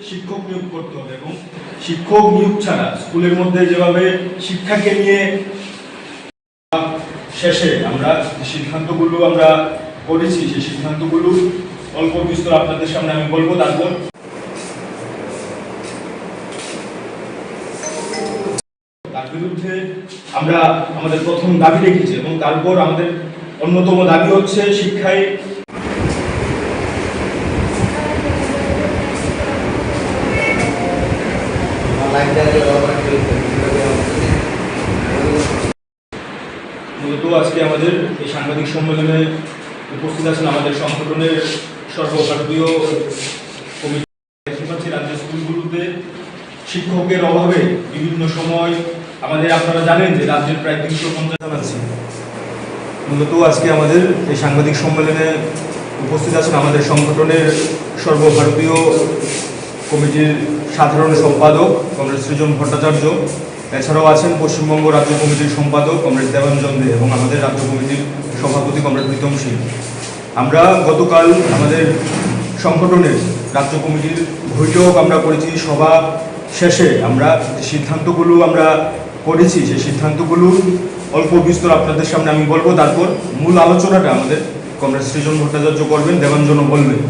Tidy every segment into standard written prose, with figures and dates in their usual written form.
শিক্ষক নিয়োগ করতে হবে এবং শিক্ষক নিয়োগ ছাড়া স্কুলের মধ্যে যেভাবে শিক্ষাকে নিয়ে শেষে আমরা সিদ্ধান্তগুলো আমরা করেছি, সেই সিদ্ধান্তগুলো অল্প বিস্তর আপনাদের সামনে আমি বলবো। তার বিরুদ্ধে আমরা আমাদের প্রথম দাবি রেখেছি এবং তারপর আমাদের অন্যতম দাবি হচ্ছে শিক্ষায় মূলত আজকে আমাদের এই সাংবাদিক সম্মেলনে উপস্থিত আছেন আমাদের সংগঠনের সর্বভারতীয় কমিটি। রাজ্যের স্কুলগুলোতে শিক্ষকের অভাবে বিভিন্ন সময় আপনারা জানেন যে রাজ্যের প্রায় 350 জন আছে। মূলত আজকে আমাদের এই সাংবাদিক সম্মেলনে উপস্থিত আছেন আমাদের সংগঠনের সর্বভারতীয় কমিটির সাধারণ সম্পাদক কমরেড সৃজন ভট্টাচার্য, এছাড়াও আছেন পশ্চিমবঙ্গ রাজ্য কমিটির সম্পাদক কমরেড দেবাঞ্জন দে এবং আমাদের রাজ্য কমিটির সভাপতি কমরেড প্রীতম সিং। আমরা গতকাল আমাদের সংগঠনের রাজ্য কমিটির বৈঠক আমরা করেছি। সভা শেষে আমরা সিদ্ধান্তগুলো আমরা করেছি, সেই সিদ্ধান্তগুলো অল্প বিস্তর আপনাদের সামনে আমি বলবো। তারপর মূল আলোচনাটা আমাদের কমরেড সৃজন ভট্টাচার্য করবেন, দেবাঞ্জনও বলবেন।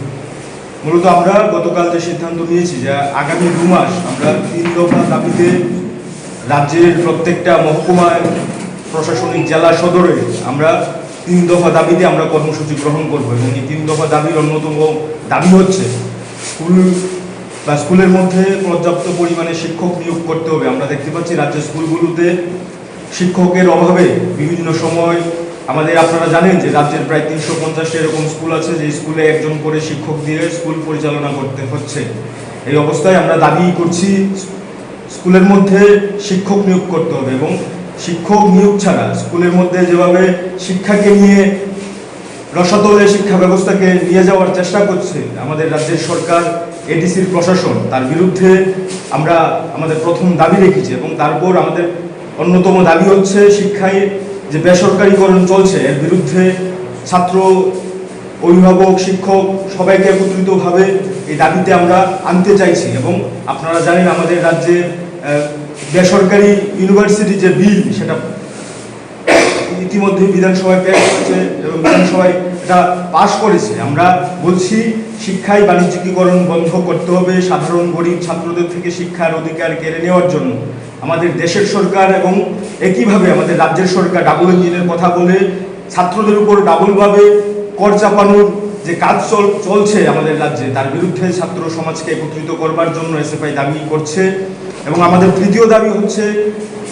মূলত আমরা গতকাল যে সিদ্ধান্ত নিয়েছি যে আগামী 2 মাস আমরা 3 দফা দাবিতে রাজ্যের প্রত্যেকটা মহকুমায় প্রশাসনিক জেলা সদরে আমরা 3 দফা দাবিতে আমরা কর্মসূচি গ্রহণ করব এবং এই 3 দফা দাবির অন্যতম দাবি হচ্ছে স্কুলের মধ্যে পর্যাপ্ত পরিমাণে শিক্ষক নিয়োগ করতে হবে। আমরা দেখতে পাচ্ছি রাজ্যের স্কুলগুলোতে শিক্ষকের অভাবে বিভিন্ন সময় আপনারা জানেন যে রাজ্যের প্রায় 350 এরকম স্কুল আছে যে স্কুলে একজন করে শিক্ষক দিয়ে স্কুল পরিচালনা করতে হচ্ছে। এই অবস্থায় আমরা দাবি করছি স্কুলের মধ্যে শিক্ষক নিয়োগ করতে হবে এবং শিক্ষক নিয়োগ ছাড়া স্কুলের মধ্যে যেভাবে শিক্ষাকে নিয়ে রসাতলে শিক্ষা ব্যবস্থাকে নিয়ে যাওয়ার চেষ্টা করছে আমাদের রাজ্যের সরকার, এডিসির প্রশাসন, তার বিরুদ্ধে আমরা আমাদের প্রথম দাবি রেখেছি এবং তারপর আমাদের অন্যতম দাবি হচ্ছে শিক্ষায় যে বেসরকারীকরণ চলছে এর বিরুদ্ধে ছাত্র, অভিভাবক, শিক্ষক সবাইকে একত্রিতভাবে এই দাবিতে আমরা আনতে চাইছি। এবং আপনারা জানেন আমাদের রাজ্যে বেসরকারি ইউনিভার্সিটি যে বিল সেটা ইতিমধ্যে বিধানসভায় পেশ হয়েছে এবং বিধানসভায় এটা পাশ করেছে। আমরা বলছি শিক্ষায় বাণিজ্যিকীকরণ বন্ধ করতে হবে। সাধারণ গরিব ছাত্রদের থেকে শিক্ষার অধিকার কেড়ে নেওয়ার জন্য আমাদের দেশের সরকার এবং একইভাবে আমাদের রাজ্যের সরকার ডাবল ইঞ্জিনের কথা বলে ছাত্রদের উপর ডাবলভাবে কর চাপানোর যে কাজ চলছে আমাদের রাজ্যে, তার বিরুদ্ধে ছাত্র সমাজকে একত্রিত করবার জন্য এসএফআই দাবি করছে। এবং আমাদের তৃতীয় দাবি হচ্ছে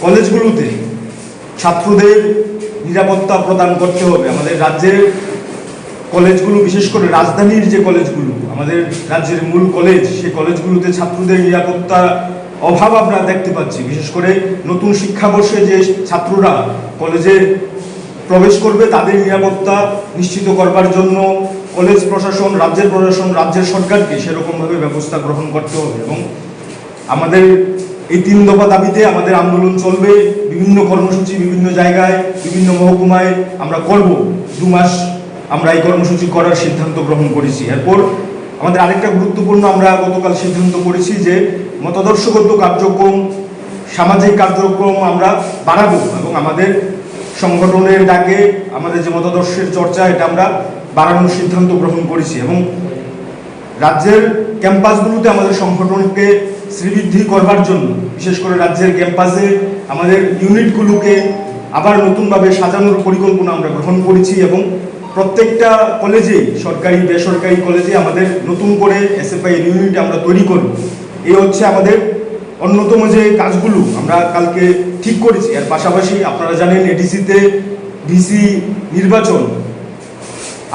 কলেজগুলোতে ছাত্রদের নিরাপত্তা প্রদান করতে হবে। আমাদের রাজ্যের কলেজগুলো, বিশেষ করে রাজধানীর যে কলেজগুলো আমাদের রাজ্যের মূল কলেজ, সেই কলেজগুলোতে ছাত্রদের নিরাপত্তা অভাব আমরা দেখতে পাচ্ছি। বিশেষ করে নতুন শিক্ষাবর্ষে যে ছাত্ররা কলেজে প্রবেশ করবে তাদের নিরাপত্তা নিশ্চিত করবার জন্য কলেজ প্রশাসন, রাজ্যের সরকারকে সেরকমভাবে ব্যবস্থা গ্রহণ করতে হবে। এবং আমাদের এই 3 দফা দাবিতে আমাদের আন্দোলন চলবে। বিভিন্ন কর্মসূচি বিভিন্ন জায়গায়, বিভিন্ন মহকুমায় আমরা করব। 2 মাস আমরা এই কর্মসূচি করার সিদ্ধান্ত গ্রহণ করেছি। এরপর আমাদের আরেকটা গুরুত্বপূর্ণ আমরা গতকাল সিদ্ধান্ত করেছি যে মতাদর্শগত কার্যক্রম, সামাজিক কার্যক্রম আমরা বাড়াবো এবং আমাদের সংগঠনের ডাকে আমাদের যে মতাদর্শের চর্চা এটা আমরা বাড়ানোর সিদ্ধান্ত গ্রহণ করেছি। এবং রাজ্যের ক্যাম্পাসগুলোতে আমাদের সংগঠনকে শ্রীবৃদ্ধি করবার জন্য, বিশেষ করে রাজ্যের ক্যাম্পাসে আমাদের ইউনিটগুলোকে আবার নতুনভাবে সাজানোর পরিকল্পনা আমরা গ্রহণ করেছি এবং প্রত্যেকটা কলেজে, সরকারি বেসরকারি কলেজে আমাদের নতুন করে এসএফআই ইউনিট আমরা তৈরি করব। এই হচ্ছে আমাদের অন্যতম যে কাজগুলো আমরা কালকে ঠিক করেছি। আর পাশাপাশি আপনারা জানেন এডিসিতে ভিসি নির্বাচন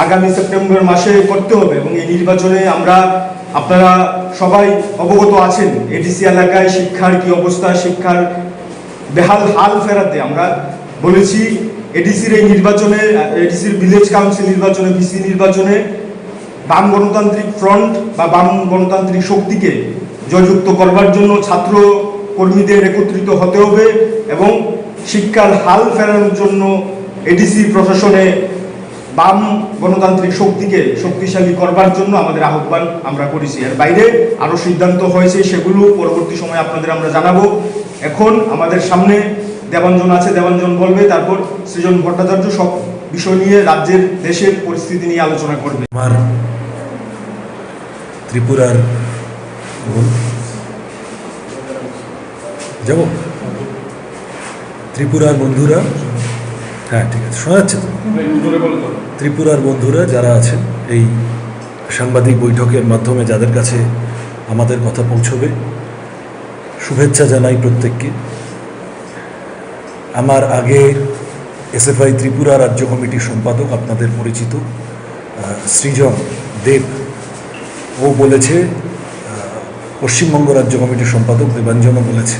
আগামী সেপ্টেম্বর মাসে করতে হবে এবং এই নির্বাচনে আপনারা সবাই অবগত আছেন এডিসি এলাকায় শিক্ষার কি অবস্থা, শিক্ষার বেহাল হাল ফেরাতে আমরা বলেছি এডিসির এই নির্বাচনে, এডিসির ভিলেজ কাউন্সিল নির্বাচনে, ভিসি নির্বাচনে বাম গণতান্ত্রিক ফ্রন্ট বা বাম গণতান্ত্রিক শক্তিকে জয়যুক্ত করবার জন্য ছাত্র কর্মীদের একত্রিত হতে হবে এবং শিক্ষার হাল ফেরানোর জন্য এডিসি প্রশাসনে বাম গণতান্ত্রিক শক্তিকে শক্তিশালী করবার জন্য আমাদের আহ্বান আমরা করেছি। এর বাইরে আরও সিদ্ধান্ত হয়েছে, সেগুলো পরবর্তী সময়ে আপনাদের আমরা জানাবো। এখন আমাদের সামনে দেবাঞ্জন আছে, দেবাঞ্জন বলবে, তারপর সৃজন ভট্টাচার্য সব বিষয় নিয়ে রাজ্যের দেশের পরিস্থিতি নিয়ে আলোচনা করবে। আমার ত্রিপুরার যাব ত্রিপুরার বন্ধুরা, হ্যাঁ ঠিক আছে, শোনা যাচ্ছে তো? ত্রিপুরার বন্ধুরা যারা আছেন এই সাংবাদিক বৈঠকের মাধ্যমে যাদের কাছে আমাদের কথা পৌঁছবে, শুভেচ্ছা জানাই প্রত্যেককে। আমার আগে এসএফআই ত্রিপুরা রাজ্য কমিটির সম্পাদক আপনাদের পরিচিত সৃজন দেব, ও বলেছে, পশ্চিমবঙ্গ রাজ্য কমিটির সম্পাদক দেবাঞ্জনও বলেছে।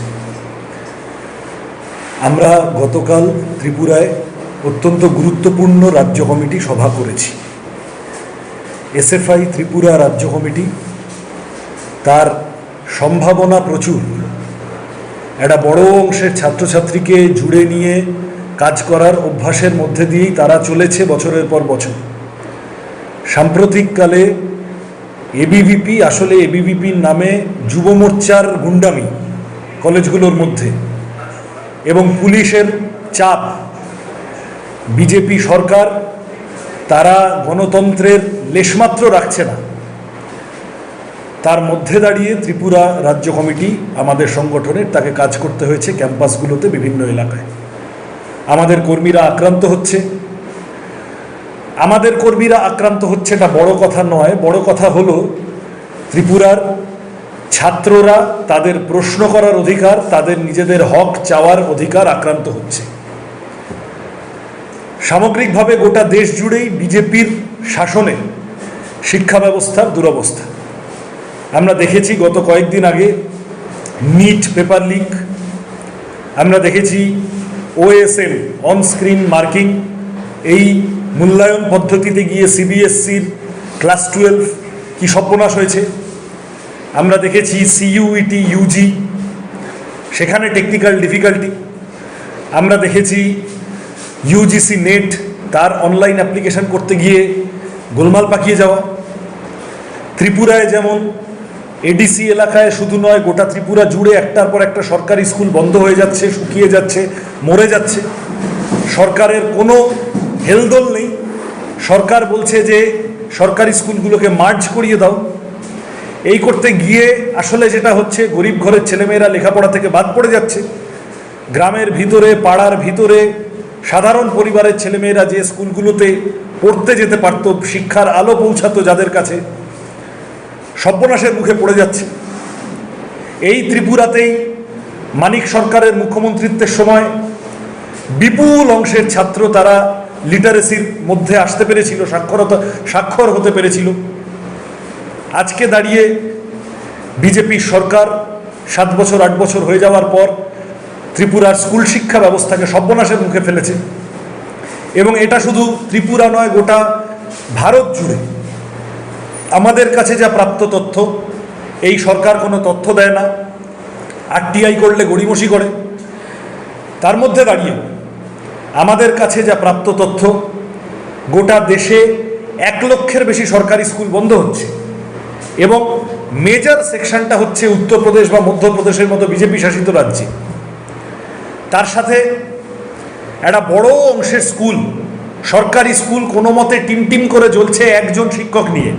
আমরা গতকাল ত্রিপুরায় অত্যন্ত গুরুত্বপূর্ণ রাজ্য কমিটি সভা করেছি। এসএফআই ত্রিপুরা রাজ্য কমিটি তার সম্ভাবনা প্রচুর, একটা বড় অংশের ছাত্রছাত্রীকে জুড়ে নিয়ে কাজ করার অভ্যাসের মধ্যে দিয়েই তারা চলেছে বছরের পর বছর। সাম্প্রতিককালে এবিভিপি, আসলে এবিভিপির নামে যুব মোর্চার গুন্ডামি কলেজগুলোর মধ্যে এবং পুলিশের চাপ, বিজেপি সরকার তারা গণতন্ত্রের লেশমাত্র রাখছে না, তার মধ্যে দাঁড়িয়ে ত্রিপুরা রাজ্য কমিটি আমাদের সংগঠনের তাকে কাজ করতে হয়েছে ক্যাম্পাসগুলোতে, বিভিন্ন এলাকায়। আমাদের কর্মীরা আক্রান্ত হচ্ছে, এটা বড় কথা নয়। বড় কথা হলো ত্রিপুরার ছাত্ররা তাদের প্রশ্ন করার অধিকার, তাদের নিজেদের হক চাওয়ার অধিকার আক্রান্ত হচ্ছে। সামগ্রিকভাবে গোটা দেশ জুড়েই বিজেপির শাসনে শিক্ষা ব্যবস্থার দুরবস্থা আমরা দেখেছি। গত কয়েকদিন আগে নিট পেপার লিক, আমরা দেখেছি ওএসএম অন স্ক্রিন মার্কিং, এই মূল্যায়ন পদ্ধতিতে গিয়ে সিবিএসসির ক্লাস 12 কি সর্বনাশ হয়েছে। আমরা দেখেছি সিইউইটি ইউজি, সেখানে টেকনিক্যাল ডিফিকাল্টি। আমরা দেখেছি ইউজিসি নেট, তার অনলাইন অ্যাপ্লিকেশন করতে গিয়ে গোলমাল পাকিয়ে যাওয়া। ত্রিপুরায় যেমন এডিসি এলাকায় শুধু নয়, গোটা ত্রিপুরা জুড়ে একটার পর একটা সরকারি স্কুল বন্ধ হয়ে যাচ্ছে, শুকিয়ে যাচ্ছে, মরে যাচ্ছে। সরকারের কোনো হেলদোল নেই। সরকার বলছে যে সরকারি স্কুলগুলোকে মার্জ করিয়ে দাও। এই করতে গিয়ে আসলে যেটা হচ্ছে, গরিব ঘরের ছেলেমেয়েরা লেখাপড়া থেকে বাদ পড়ে যাচ্ছে। গ্রামের ভিতরে, পাড়ার ভিতরে সাধারণ পরিবারের ছেলেমেয়েরা যে স্কুলগুলোতে পড়তে যেতে পারত, শিক্ষার আলো পৌঁছাতো যাদের কাছে, সর্বনাশের মুখে পড়ে যাচ্ছে। এই ত্রিপুরাতেই মানিক সরকারের মুখ্যমন্ত্রিত্বের সময় বিপুল অংশের ছাত্র তারা লিটারেসির মধ্যে আসতে পেরেছিল, স্বাক্ষর হতে পেরেছিল। আজকে দাঁড়িয়ে বিজেপির সরকার 7 বছর 8 বছর হয়ে যাওয়ার পর ত্রিপুরার স্কুল শিক্ষা ব্যবস্থাকে সর্বনাশের মুখে ফেলেছে। এবং এটা শুধু ত্রিপুরা নয়, গোটা ভারত জুড়ে। আমাদের কাছে যা প্রাপ্ত তথ্য, এই সরকার কোনো তথ্য দেয় না, আরটিআই করলে গড়িমসি করে। তার মধ্যে দাঁড়িয়ে আমাদের কাছে যা প্রাপ্ত তথ্য, গোটা দেশে 1 লক্ষের বেশি সরকারি স্কুল বন্ধ হচ্ছে এবং মেজর সেকশনটা হচ্ছে উত্তরপ্রদেশ বা মধ্যপ্রদেশের মতো বিজেপি শাসিত রাজ্যে। তার সাথে একটা বড় অংশের স্কুল, সরকারি স্কুল, কোনো মতে টিম করে জ্বলছে 1 জন শিক্ষক নিয়ে,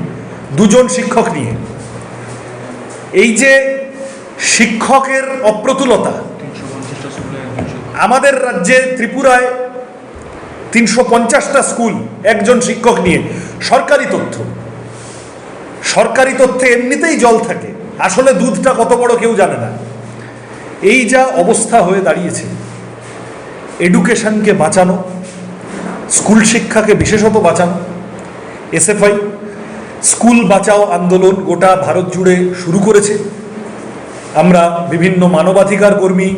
2 জন শিক্ষক নিয়ে। এই যে শিক্ষকের অপ্রতুলতা, আমাদের রাজ্যে ত্রিপুরায় 350টা স্কুল 1 জন শিক্ষক নিয়ে, সরকারি তথ্যে এমনিতেই জল থাকে, আসলে দুধটা কত বড় কেউ জানে না। এই যা অবস্থা হয়ে দাঁড়িয়েছে, এডুকেশনকে বাঁচানো, স্কুল শিক্ষাকে বিশেষত বাঁচানো, এসএফআই স্কুল বাঁচাও আন্দোলন গোটা ভারত জুড়ে শুরু করেছে। আমরা বিভিন্ন মানবাধিকার কর্মী,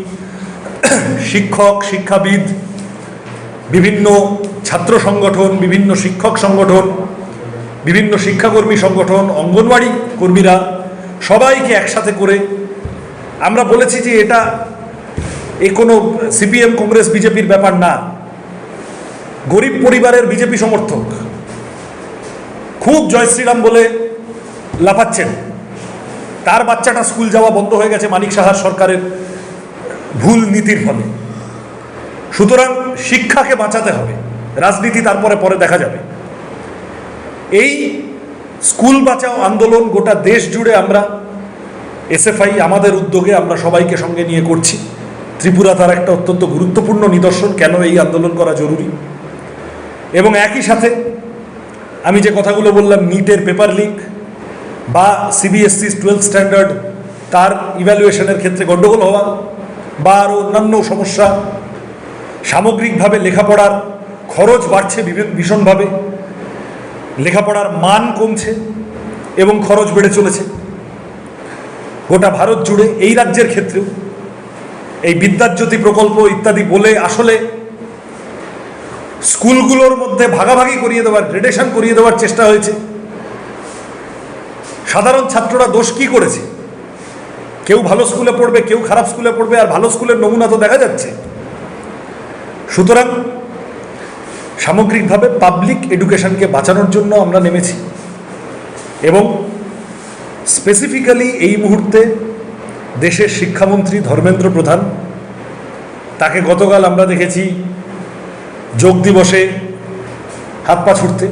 শিক্ষক, শিক্ষাবিদ, বিভিন্ন ছাত্র সংগঠন, বিভিন্ন শিক্ষক সংগঠন, বিভিন্ন শিক্ষাকর্মী সংগঠন, অঙ্গনওয়াড়ি কর্মীরা সবাইকে একসাথে করে আমরা বলেছি যে এটা কোনো সিপিএম, কংগ্রেস, বিজেপির ব্যাপার না। গরিব পরিবারের বিজেপি সমর্থক খুব জয় শ্রীরাম বলে লাফাচ্ছেন, তার বাচ্চাটা স্কুল যাওয়া বন্ধ হয়ে গেছে মানিক সাহার সরকারের ভুল নীতির ফলে। সুতরাং শিক্ষাকে বাঁচাতে হবে, রাজনীতি তারপরে পরে দেখা যাবে। এই স্কুল বাঁচাও আন্দোলন গোটা দেশ জুড়ে আমরা এসএফআই আমাদের উদ্যোগে আমরা সবাইকে সঙ্গে নিয়ে করছি। ত্রিপুরা তার একটা অত্যন্ত গুরুত্বপূর্ণ নিদর্শন কেন এই আন্দোলন করা জরুরি। এবং একই সাথে আমি যে কথাগুলো বললাম, নিটের পেপার লিক বা সিবিএসসি 12th স্ট্যান্ডার্ড তার ইভ্যালুয়েশনের ক্ষেত্রে গণ্ডগোল হওয়া বা আরও অন্যান্য সমস্যা, সামগ্রিকভাবে লেখাপড়ার খরচ বাড়ছে ভীষণভাবে, লেখাপড়ার মান কমছে এবং খরচ বেড়ে চলেছে গোটা ভারত জুড়ে। এই রাজ্যের ক্ষেত্রেও এই বিদ্যাজ্যোতি প্রকল্প ইত্যাদি বলে আসলে স্কুলগুলোর মধ্যে ভাগাভাগি করিয়ে দেওয়ার, গ্রেডেশন করিয়ে দেওয়ার চেষ্টা হয়েছে। সাধারণ ছাত্ররা দোষ কি করেছে? কেউ ভালো স্কুলে পড়বে, কেউ খারাপ স্কুলে পড়বে, আর ভালো স্কুলের নমুনা তো দেখা যাচ্ছে। সুতরাং সামগ্রিকভাবে পাবলিক এডুকেশনকে বাঁচানোর জন্য আমরা নেমেছি এবং স্পেসিফিক্যালি এই মুহূর্তে দেশের শিক্ষামন্ত্রী ধর্মেন্দ্র প্রধান, তাকে গতকাল আমরা দেখেছি যোগ দিবসে হাত পা ছুটতে,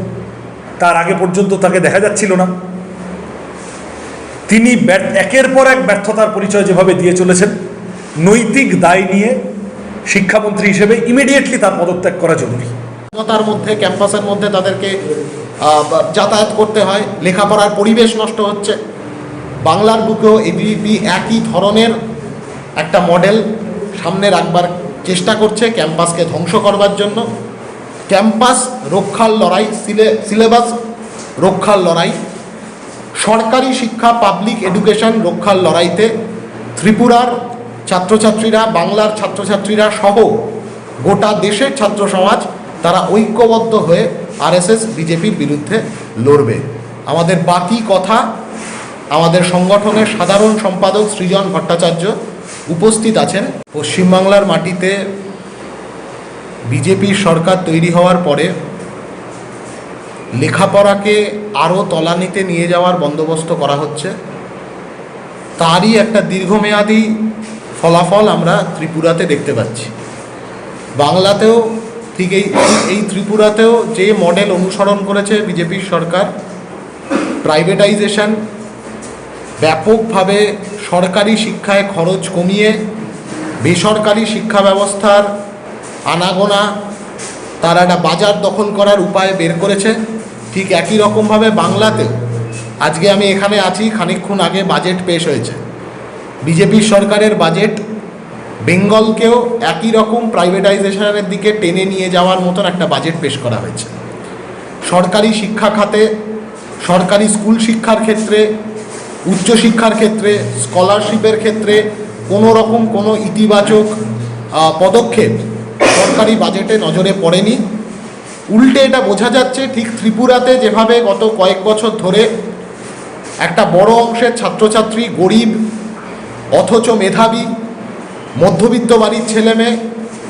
তার আগে পর্যন্ত তাকে দেখা যাচ্ছিল না। তিনি একের পর এক ব্যর্থতার পরিচয় যেভাবে দিয়ে চলেছেন, নৈতিক দায় নিয়ে শিক্ষামন্ত্রী হিসেবে ইমিডিয়েটলি তার পদত্যাগ করা জরুরি। তার মধ্যে ক্যাম্পাসের মধ্যে তাদেরকে যাতায়াত করতে হয়, লেখাপড়ার পরিবেশ নষ্ট হচ্ছে। বাংলার বুকেও এবিভিপি একই ধরনের একটা মডেল সামনে রাখবার চেষ্টা করছে ক্যাম্পাসকে ধ্বংস করবার জন্য। ক্যাম্পাস রক্ষার লড়াই, সিলেবাস রক্ষার লড়াই, সরকারি শিক্ষা পাবলিক এডুকেশন রক্ষার লড়াইতে ত্রিপুরার ছাত্রছাত্রীরা, বাংলার ছাত্রছাত্রীরা সহ গোটা দেশের ছাত্র সমাজ তারা ঐক্যবদ্ধ হয়ে আরএসএস বিজেপির বিরুদ্ধে লড়বে। আমাদের বাকি কথা আমাদের সংগঠনের সাধারণ সম্পাদক সৃজন ভট্টাচার্য উপস্থিত আছেন। পশ্চিমবাংলার মাটিতে বিজেপির সরকার তৈরি হওয়ার পরে লেখাপড়াকে আরও তলানিতে নিয়ে যাওয়ার বন্দোবস্ত করা হচ্ছে। তারই একটা দীর্ঘমেয়াদী ফলাফল আমরা ত্রিপুরাতে দেখতে পাচ্ছি। বাংলাতেও ঠিক এই ত্রিপুরাতেও যে মডেল অনুসরণ করেছে বিজেপির সরকার, প্রাইভেটাইজেশন, ব্যাপকভাবে সরকারি শিক্ষায় খরচ কমিয়ে বেসরকারি শিক্ষা ব্যবস্থার আনাগোনা, তার একটা বাজার দখল করার উপায় বের করেছে। ঠিক একই রকমভাবে বাংলাতেও আজকে আমি এখানে আছি, খানিকক্ষণ আগে বাজেট পেশ হয়েছে। বিজেপির সরকারের বাজেট বেঙ্গলকেও একই রকম প্রাইভেটাইজেশনের দিকে টেনে নিয়ে যাওয়ার মতন একটা বাজেট পেশ করা হয়েছে। সরকারি শিক্ষা খাতে, সরকারি স্কুল শিক্ষার ক্ষেত্রে, উচ্চশিক্ষার ক্ষেত্রে, স্কলারশিপের ক্ষেত্রে কোনো রকম কোনো ইতিবাচক পদক্ষেপ সরকারি বাজেটে নজরে পড়েনি। উল্টে এটা বোঝা যাচ্ছে ঠিক ত্রিপুরাতে যেভাবে গত কয়েক বছর ধরে একটা বড় অংশের ছাত্রছাত্রী গরিব অথচ মেধাবী মধ্যবিত্ত বাড়ির ছেলেমেয়ে,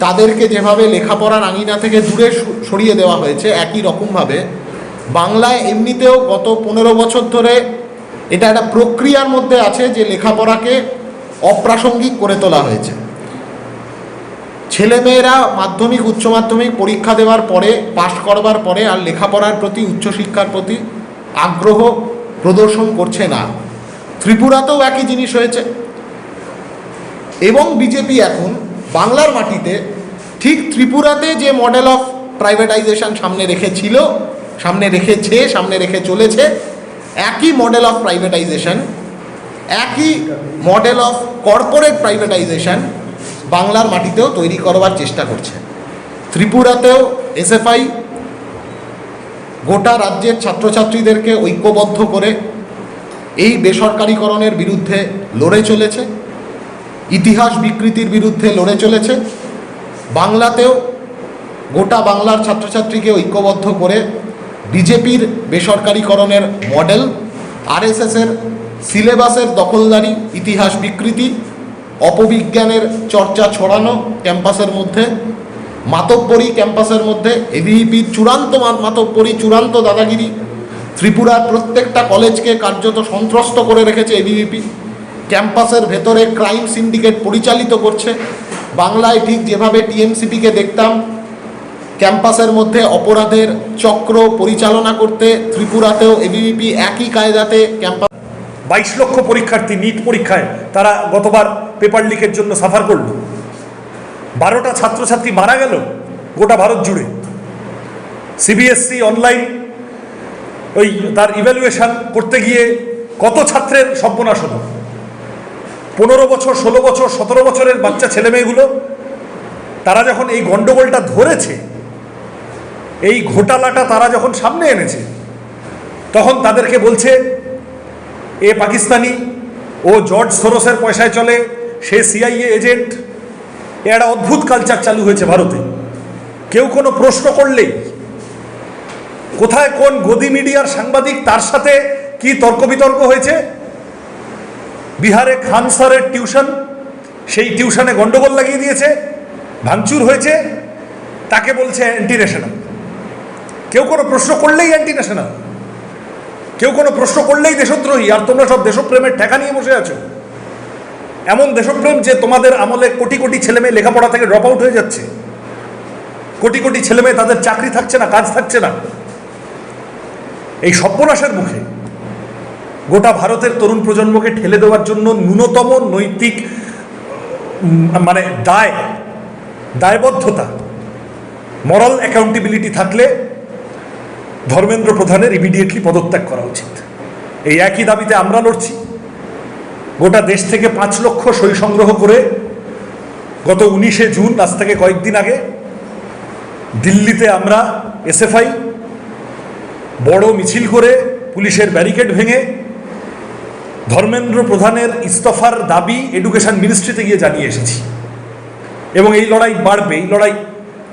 তাদেরকে যেভাবে লেখাপড়ার আঙিনা থেকে দূরে সরিয়ে দেওয়া হয়েছে, একই রকমভাবে বাংলায় এমনিতেও গত 15 বছর ধরে এটা একটা প্রক্রিয়ার মধ্যে আছে যে লেখাপড়াকে অপ্রাসঙ্গিক করে তোলা হয়েছে। ছেলেমেয়েরা মাধ্যমিক উচ্চ মাধ্যমিক পরীক্ষা দেওয়ার পরে, পাশ করবার পরে আর লেখাপড়ার প্রতি, উচ্চশিক্ষার প্রতি আগ্রহ প্রদর্শন করছে না। ত্রিপুরাতেও একই জিনিস হয়েছে এবং বিজেপি এখন বাংলার মাটিতে ঠিক ত্রিপুরাতে যে মডেল অফ প্রাইভেটাইজেশন সামনে রেখেছিল, সামনে রেখে চলেছে, একই মডেল অফ প্রাইভেটাইজেশন, একই মডেল অফ কর্পোরেট প্রাইভেটাইজেশন বাংলার মাটিতেও তৈরি করবার চেষ্টা করছে। ত্রিপুরাতেও এসএফআই গোটা রাজ্যের ছাত্রছাত্রীদেরকে ঐক্যবদ্ধ করে এই বেসরকারীকরণের বিরুদ্ধে লড়ে চলেছে, ইতিহাস বিকৃতির বিরুদ্ধে লড়ে চলেছে। বাংলাতেও গোটা বাংলার ছাত্রছাত্রীকে ঐক্যবদ্ধ করে বিজেপির বেসরকারীকরণের মডেল, আরএসএসের সিলেবাসের দখলদারি, ইতিহাস বিকৃতি, অপবিজ্ঞানের চর্চা ছড়ানো ক্যাম্পাসের মধ্যে, মাতব্বরি ক্যাম্পাসের মধ্যে, এবিভিপির চূড়ান্ত মাতব্বরি, চূড়ান্ত দাদাগিরি, ত্রিপুরার প্রত্যেকটা কলেজকে কার্যত সন্ত্রস্ত করে রেখেছে এবিভিপি। ক্যাম্পাসের ভেতরে ক্রাইম সিন্ডিকেট পরিচালিত করছে। বাংলায় ঠিক যেভাবে টিএমসিপিকে দেখতাম ক্যাম্পাসের মধ্যে অপরাধের চক্র পরিচালনা করতে, ত্রিপুরাতেও এবিভিপি একই কায়দাতে ক্যাম্পাস। 22 লক্ষ পরীক্ষার্থী নিট পরীক্ষায় তারা গতবার পেপার লিকের জন্য সাফার করল। 12টা ছাত্রছাত্রী মারা গেল গোটা ভারত জুড়ে। সিবিএসসি অনলাইন ওই তার ইভ্যালুয়েশন করতে গিয়ে কত ছাত্রের সর্বনাশ হলো। 15 বছর, 16 বছর, 17 বছরের বাচ্চা ছেলেমেয়েগুলো তারা যখন এই গন্ডগোলটা ধরেছে, এই ঘোটালাটা তারা যখন সামনে এনেছে, তখন তাদেরকে বলছে এ পাকিস্তানি, ও জর্জ সোরসের পয়সায় চলে, সে সিআইএ এজেন্ট। একটা অদ্ভুত কালচার চালু হয়েছে ভারতে। কেউ কোনো প্রশ্ন করলেই কোথায় কোন গদি মিডিয়ার সাংবাদিক তার সাথে কি তর্ক বিতর্ক হয়েছে। বিহারে খান স্যারের টিউশন, সেই টিউশনে গন্ডগোল লাগিয়ে দিয়েছে, ভাঙচুর হয়েছে, তাকে বলছে অ্যান্টি ন্যাশনাল। কেউ কোনো প্রশ্ন করলেই অ্যান্টি ন্যাশনাল, কেউ কোনো প্রশ্ন করলেই দেশদ্রোহী। আর তোমরা সব দেশপ্রেমের ঠেকা নিয়ে বসে আছো। এমন দেশপ্রেম যে তোমাদের আমলে কোটি কোটি ছেলেমেয়ে লেখাপড়া থেকে ড্রপ আউট হয়ে যাচ্ছে, কোটি কোটি ছেলেমেয়ে তাদের চাকরি থাকছে না, কাজ থাকছে না। এই সর্বনাশের মুখে গোটা ভারতের তরুণ প্রজন্মকে ঠেলে দেওয়ার জন্য ন্যূনতম নৈতিক মানে দায়বদ্ধতা, মরাল অ্যাকাউন্টেবিলিটি থাকলে ধর্মেন্দ্র প্রধানের ইমিডিয়েটলি পদত্যাগ করা উচিত। এই একই দাবিতে আমরা লড়ছি। গোটা দেশ থেকে 5 লক্ষ সই সংগ্রহ করে গত 19শে জুন, আজ থেকে কয়েকদিন আগে, দিল্লিতে আমরা এসএফআই বড় মিছিল করে পুলিশের ব্যারিকেড ভেঙে ধর্মেন্দ্র প্রধানের ইস্তফার দাবি এডুকেশন মিনিস্ট্রিতে গিয়ে জানিয়ে এসেছি। এবং এই লড়াই বাড়বে, এই লড়াই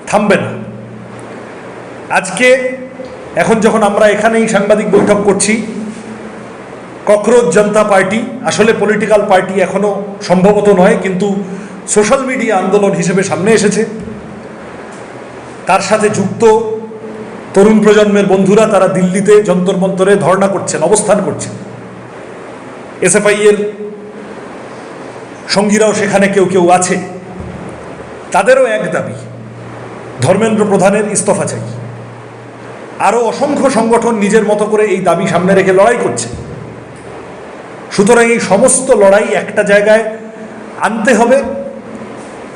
থামবে না। আজকে এখন যখন আমরা এখানেই সাংবাদিক বৈঠক করছি, ককরোচ জনতা পার্টি, আসলে পলিটিক্যাল পার্টি এখনো সম্ভবত নয়, কিন্তু সোশ্যাল মিডিয়া আন্দোলন হিসেবে সামনে এসেছে। তার সাথে যুক্ত তরুণ প্রজন্মের বন্ধুরা তারা দিল্লিতে যন্তর মন্তরে ধর্ণা করছেন, অবস্থান করছেন। এসএফআই এর সঙ্গীরাও সেখানে কেউ কেউ আছে। তাদেরও এক দাবি, ধর্মেন্দ্র প্রধানের ইস্তফা চাই। আরও অসংখ্য সংগঠন নিজের মতো করে এই দাবি সামনে রেখে লড়াই করছে। সুতরাং এই সমস্ত লড়াই একটা জায়গায় আনতে হবে।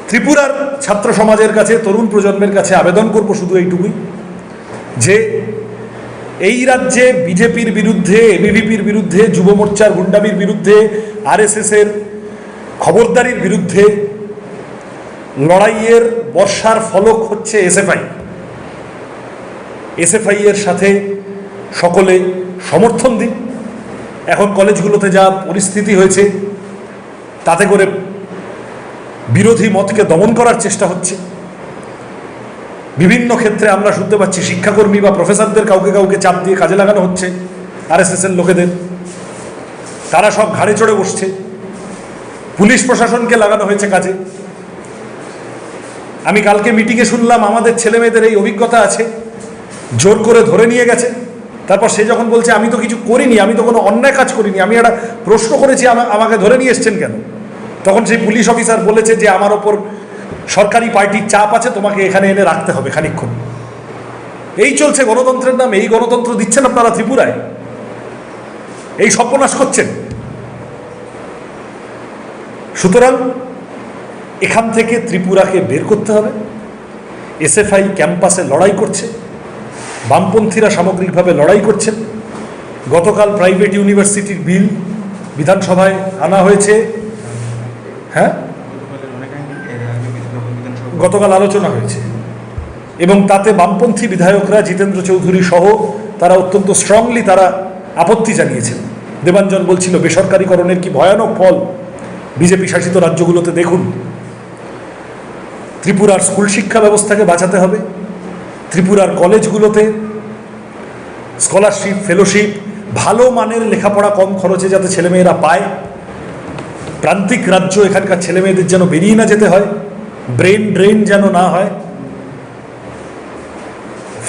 ত্রিপুরার ছাত্র সমাজের কাছে, তরুণ প্রজন্মের কাছে আবেদন করব শুধু এইটুকুই, যে এই রাজ্যে বিজেপির বিরুদ্ধে, এবিভিপির বিরুদ্ধে, যুব মোর্চার গুন্ডামির বিরুদ্ধে, আরএসএসের খবরদারির বিরুদ্ধে লড়াইয়ের বর্ষার ফলক হচ্ছে এসএফআই। এসএফআই এর সাথে সকলে সমর্থন দিন। এখন কলেজগুলোতে যা পরিস্থিতি হয়েছে, তাতে করে বিরোধী মতকে দমন করার চেষ্টা হচ্ছে। বিভিন্ন ক্ষেত্রে আমরা শুনতে পাচ্ছি শিক্ষাকর্মী বা প্রফেসরদের কাউকে কাউকে চাপ দিয়ে কাজে লাগানো হচ্ছে আরএসএসের লোকেদের। তারা সব ঘাড়ে চড়ে বসছে। পুলিশ প্রশাসনকে লাগানো হয়েছে কাজে। আমি কালকে মিটিংয়ে শুনলাম আমাদের ছেলেমেয়েদের এই অভিজ্ঞতা আছে, জোর করে ধরে নিয়ে গেছে। তারপর সে যখন বলছে আমি তো কিছু করিনি, আমি তো কোনো অন্যায় কাজ করিনি, আমি একটা প্রশ্ন করেছি, আমাকে ধরে নিয়ে এসছেন কেন? তখন সেই পুলিশ অফিসার বলেছে যে আমার ওপর সরকারি পার্টির চাপ আছে, তোমাকে এখানে এনে রাখতে হবে খানিকক্ষণ। এই চলছে গণতন্ত্রের নামে। এই গণতন্ত্র দিচ্ছেন আপনারা ত্রিপুরায়, এই সর্বনাশ করছেন। সুতরাং এখান থেকে ত্রিপুরাকে বের করতে হবে। এসএফআই ক্যাম্পাসে লড়াই করছে, বামপন্থীরা সামগ্রিকভাবে লড়াই করছেন। গতকাল প্রাইভেট ইউনিভার্সিটির বিল বিধানসভায় আনা হয়েছে। হ্যাঁ, গতকাল আলোচনা হয়েছে এবং তাতে বামপন্থী বিধায়করা জিতেন্দ্র চৌধুরী সহ তারা অত্যন্ত স্ট্রংলি তারা আপত্তি জানিয়েছেন। দেবাঞ্জন বলছিল বেসরকারীকরণের কি ভয়ানক ফল বিজেপি শাসিত রাজ্যগুলোতে দেখুন। ত্রিপুরার স্কুল শিক্ষা ব্যবস্থাকে বাঁচাতে হবে। ত্রিপুরার কলেজগুলোতে স্কলারশিপ, ফেলোশিপ, ভালো মানের লেখাপড়া কম খরচে যাতে ছেলেমেয়েরা পায়। প্রান্তিক রাজ্য এখানকার ছেলেমেয়েদের যেন বেরিয়ে না যেতে হয়, ব্রেন ড্রেন যেন না হয়,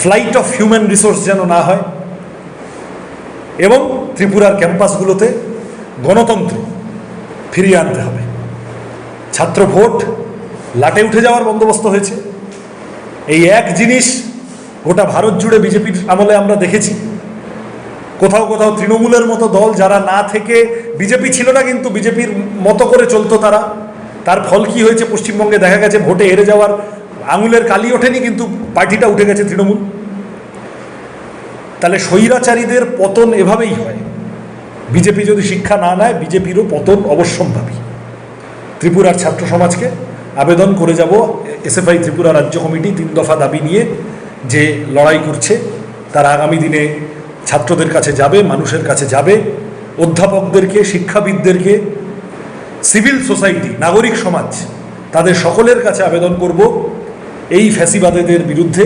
ফ্লাইট অফ হিউম্যান রিসোর্স যেন না হয়। এবং ত্রিপুরার ক্যাম্পাসগুলোতে গণতন্ত্র ফিরিয়ে আনতে হবে। ছাত্র ভোট লাটে উঠে যাওয়ার বন্দোবস্ত হয়েছে। এই এক জিনিস গোটা ভারত জুড়ে বিজেপির আমলে আমরা দেখেছি। কোথাও কোথাও তৃণমূলের মতো দল যারা না থেকে, বিজেপি ছিল না কিন্তু বিজেপির মতো করে চলতো তারা, তার ফল কি হয়েছে পশ্চিমবঙ্গে দেখা গেছে, ভোটে হেরে যাওয়ার আঙুলের কালি ওঠেনি কিন্তু পার্টিটা উঠে গেছে তৃণমূল। তাহলে স্বৈরাচারীদের পতন এভাবেই হয়। বিজেপি যদি শিক্ষা না নেয়, বিজেপিরও পতন অবশ্যম্ভাবী। ত্রিপুরার ছাত্র সমাজকে আবেদন করে যাব, এসএফআই ত্রিপুরা রাজ্য কমিটি 3 দফা দাবি নিয়ে যে লড়াই করছে, তারা আগামী দিনে ছাত্রদের কাছে যাবে, মানুষের কাছে যাবে, অধ্যাপকদেরকে, শিক্ষাবিদদেরকে, সিভিল সোসাইটি, নাগরিক সমাজ, তাদের সকলের কাছে আবেদন করব এই ফ্যাসিবাদীদের বিরুদ্ধে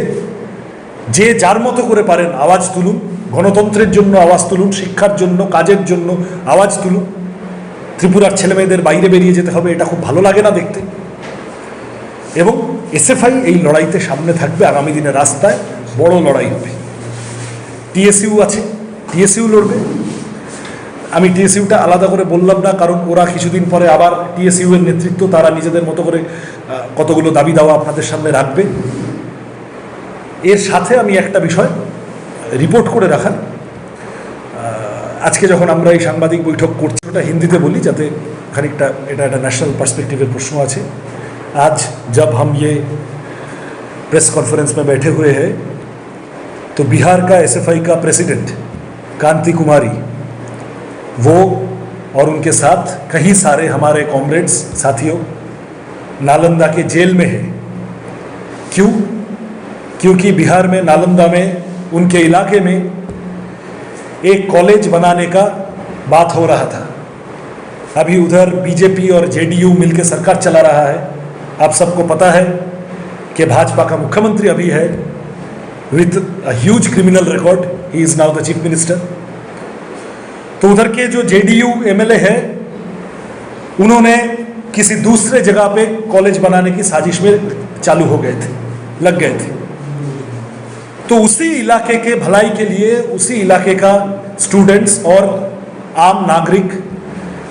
যে যার মতো করে পারেন আওয়াজ তুলুন, গণতন্ত্রের জন্য আওয়াজ তুলুন, শিক্ষার জন্য, কাজের জন্য আওয়াজ তুলুন। ত্রিপুরার ছেলেমেয়েদের বাইরে বেরিয়ে যেতে হবে, এটা খুব ভালো লাগে না দেখতে। এবং এসএফআই এই লড়াইতে সামনে থাকবে, আগামী দিনে রাস্তায় বড় লড়াই হবে। টিএসইউ আছে, টিএসইউ লড়বে। আমি টিএসইউটা আলাদা করে বললাম না, কারণ ওরা কিছুদিন পরে আবার টিএসইউ এর নেতৃত্ব তারা নিজেদের মতো করে কতগুলো দাবি দাওয়া আপনাদের সামনে রাখবে। এর সাথে আমি একটা বিষয় রিপোর্ট করে রাখার, আজকে যখন আমরা এই সাংবাদিক বৈঠক করছি, ওটা হিন্দিতে বলি যাতে খানিকটা এটা একটা ন্যাশনাল পার্সপেক্টিভের प्रश्न আছে। आज जब हम ये प्रेस कॉन्फ्रेंस में बैठे हुए हैं तो बिहार का एसएफआई का प्रेसिडेंट कांति कुमारी, वो और उनके साथ कई सारे हमारे कॉमरेड्स, साथियों नालंदा के जेल में है। क्यों? क्योंकि बिहार में नालंदा में उनके इलाके में एक कॉलेज बनाने का बात हो रहा था। अभी उधर बीजेपी और जेडीयू मिलकर सरकार चला रहा है। आप सबको पता है कि भाजपा का मुख्यमंत्री अभी है with a huge criminal record, he is now the chief minister. तो उधर के जो जेडीयू एमएलए है, उन्होंने किसी दूसरे जगह पे कॉलेज बनाने की साजिश में चालू हो गए थे, लग गए थे। तो उसी इलाके के भलाई के लिए, उसी इलाके का स्टूडेंट्स और आम नागरिक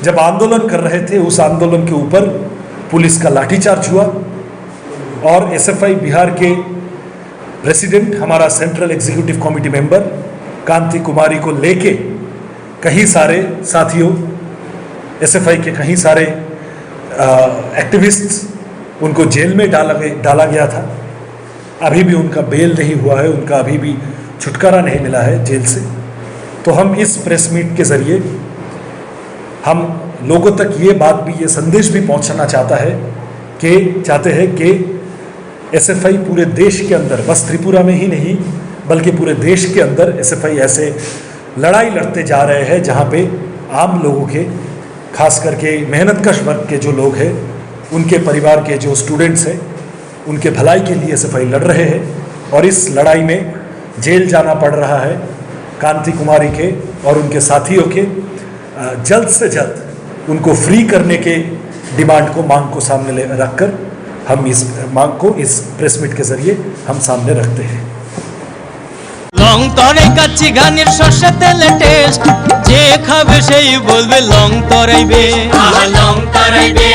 जब आंदोलन कर रहे थे, उस आंदोलन के ऊपर पुलिस का लाठीचार्ज हुआ और एसएफआई बिहार के प्रेसिडेंट, हमारा सेंट्रल एग्जीक्यूटिव कमेटी मेंबर कांति कुमारी को लेके कई सारे साथियों, एसएफआई के कई सारे एक्टिविस्ट, उनको जेल में डाला गया था। अभी भी उनका बेल नहीं हुआ है, उनका अभी भी छुटकारा नहीं मिला है जेल से। तो हम इस प्रेस मीट के ज़रिए हम लोगों तक ये बात भी, ये संदेश भी पहुंचाना चाहते हैं कि एसएफआई पूरे देश के अंदर, बस त्रिपुरा में ही नहीं बल्कि पूरे देश के अंदर एसएफआई ऐसे लड़ाई लड़ते जा रहे हैं जहां पे आम लोगों के, खास करके मेहनतकश वर्ग के जो लोग हैं, उनके परिवार के जो स्टूडेंट्स हैं, उनके भलाई के लिए एसएफआई लड़ रहे हैं। और इस लड़ाई में जेल जाना पड़ रहा है कांति कुमारी के और उनके साथियों के। जल्द से जल्द उनको फ्री करने के डिमांड को, मांग को सामने रखकर हम इस मांग को इस प्रेस मीट के जरिए हम सामने रखते हैं। লং তরাই কাচ্চি গানের শস্য তেলে টেস্ট, যে খাবে সেই বলবে লং তরাইবে, লং তরাইবে।